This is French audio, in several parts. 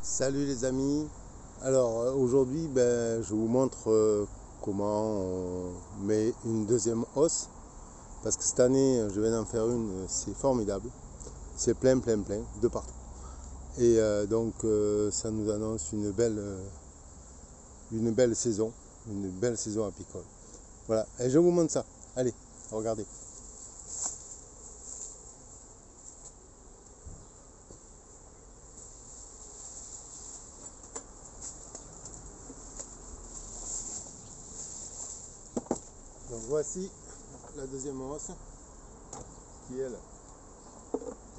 Salut les amis. Alors aujourd'hui je vous montre comment on met une deuxième hausse, parce que cette année je viens d'en faire une, c'est formidable, c'est plein de partout, et ça nous annonce une belle saison, apicole. Voilà, et je vous montre ça. Allez, regardez. Donc voici la deuxième hausse qui elle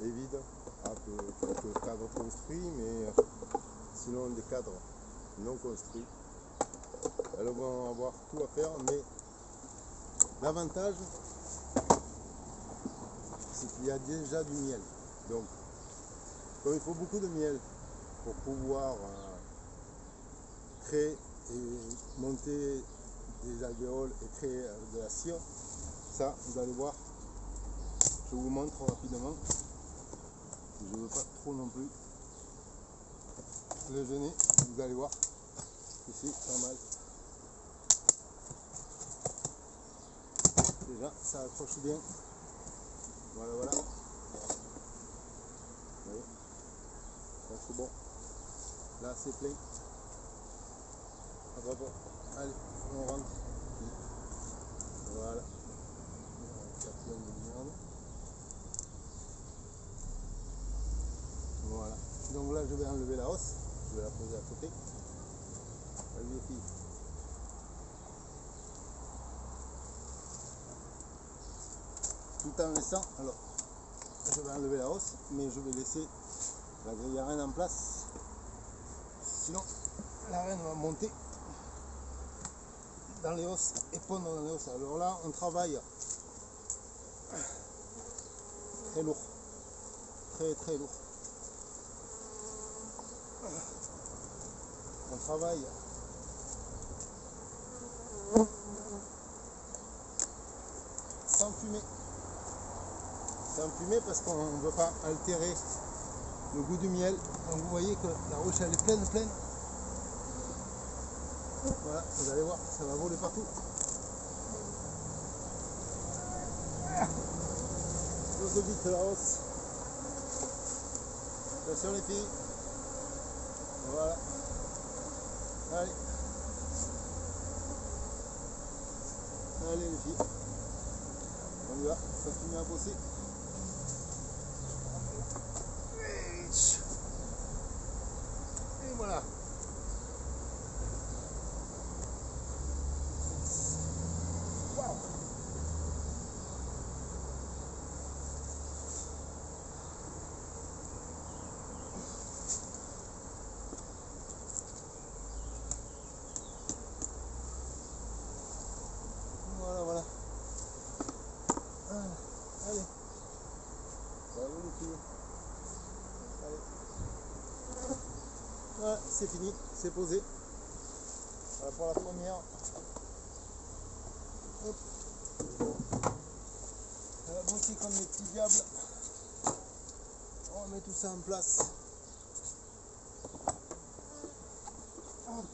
est vide, quelques cadres construits, mais sinon des cadres non construits. Elles vont avoir tout à faire, mais l'avantage c'est qu'il y a déjà du miel. Donc comme il faut beaucoup de miel pour pouvoir créer et monter des alvéoles et créer de la cire, ça vous allez voir, je vous montre rapidement, je ne veux pas trop non plus le gêner, vous allez voir que c'est pas mal. Déjà ça accroche bien, voilà, vous voyez, là c'est bon, là c'est plein, hop, allez on rentre, voilà, voilà, donc là je vais enlever la hausse, je vais la poser à côté, allez les filles. Tout en laissant, alors je vais enlever la hausse, mais je vais laisser la grille à reine en place, sinon la reine va monter dans les hausses et pondre dans les hausses. Alors là on travaille très lourd, très lourd, on travaille sans fumer parce qu'on ne veut pas altérer le goût du miel. Donc vous voyez que la roche elle est pleine, voilà, vous allez voir, ça va voler partout. Pose vite la hausse, attention les filles, voilà, allez les filles, on y va, ça finit à bosser. Et voilà. Wow. Voilà. Allez. Bravo les filles. Allez. Voilà, c'est fini, c'est posé. Voilà pour la première. Hop. Ça va bosser comme des petits diables. On met tout ça en place. Hop.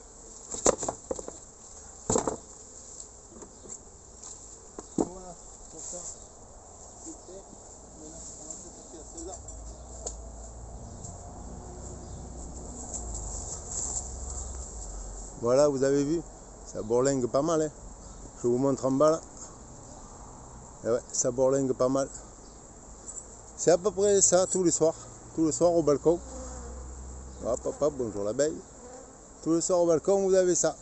Voilà, pour ça, c'est fait. Maintenant, on va s'attaquer à celle-là. Voilà, vous avez vu, ça bourlingue pas mal, hein. Je vous montre en bas là. Et ouais, ça bourlingue pas mal. C'est à peu près ça tous les soirs au balcon. Hop, bonjour l'abeille. Tous les soirs au balcon, vous avez ça.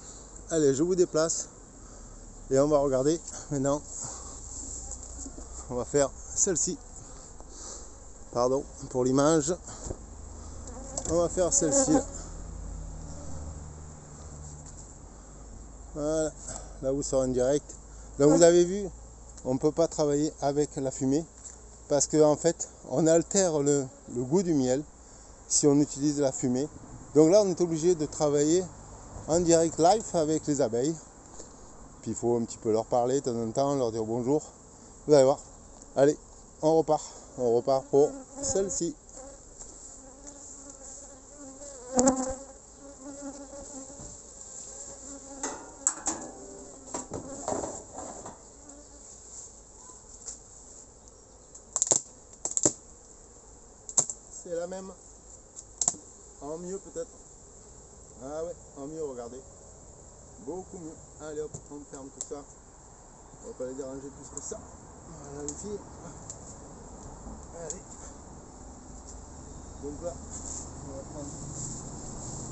Allez, je vous déplace et on va regarder maintenant. On va faire celle-ci. Pardon pour l'image. On va faire celle-ci. Voilà, là vous serez en direct. Donc vous avez vu, on ne peut pas travailler avec la fumée parce qu'en fait on altère le goût du miel si on utilise la fumée. Donc là on est obligé de travailler en direct live avec les abeilles. Puis il faut un petit peu leur parler de temps en temps, leur dire bonjour. Vous allez voir. Allez, on repart pour celle-ci. même. En mieux peut-être. Ah ouais, en mieux, regardez. Beaucoup mieux. Allez hop, on ferme tout ça. On va pas les déranger plus que ça. Voilà les filles. Allez. Donc là, on va prendre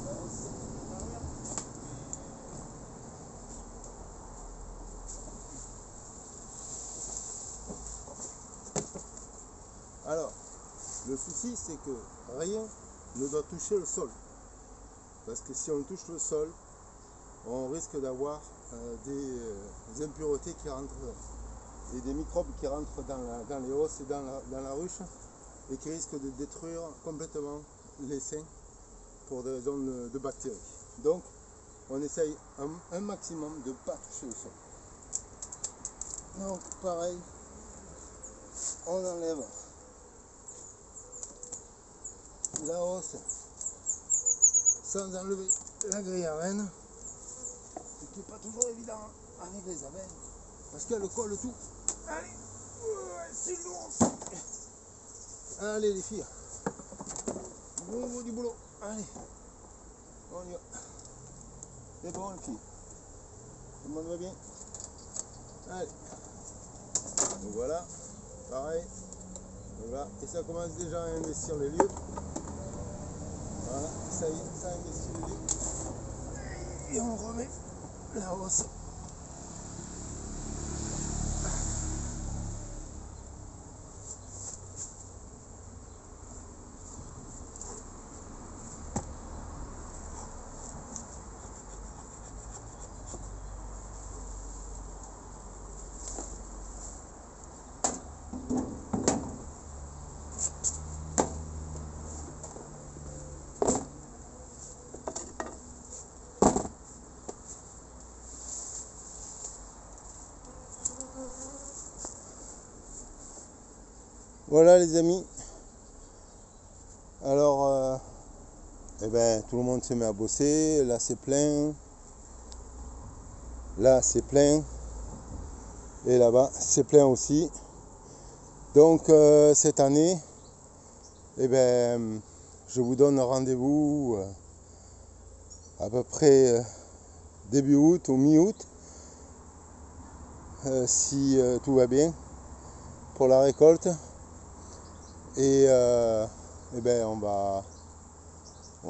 la hausse. Alors, le souci c'est que rien ne doit toucher le sol. Parce que si on touche le sol, on risque d'avoir des impuretés qui rentrent et des microbes qui rentrent dans les hausses et dans la ruche et qui risquent de détruire complètement les seins pour des raisons de bactéries. Donc on essaye un maximum de ne pas toucher le sol. Donc pareil, on enlève la hausse sans enlever la grille à reine, ce qui n'est pas toujours évident avec les abeilles, parce qu'elles collent tout. Allez, c'est lourd. Allez les filles, bon du boulot, allez, on y va. C'est bon les filles, tout le monde va bien. Allez, donc voilà, pareil, donc là, et ça commence déjà à investir les lieux. Voilà, ça y est, ça investit les lieux. Et on remet la hausse. Voilà les amis, alors tout le monde se met à bosser, là c'est plein, et là-bas c'est plein aussi. Donc cette année, je vous donne rendez-vous à peu près début août ou mi-août, si tout va bien, pour la récolte. Et on va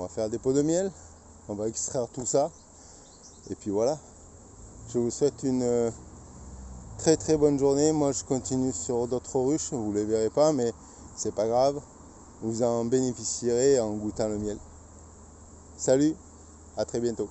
faire des pots de miel, on va extraire tout ça, et puis voilà. Je vous souhaite une très très bonne journée. Moi je continue sur d'autres ruches, vous ne les verrez pas, mais c'est pas grave, vous en bénéficierez en goûtant le miel. Salut, à très bientôt.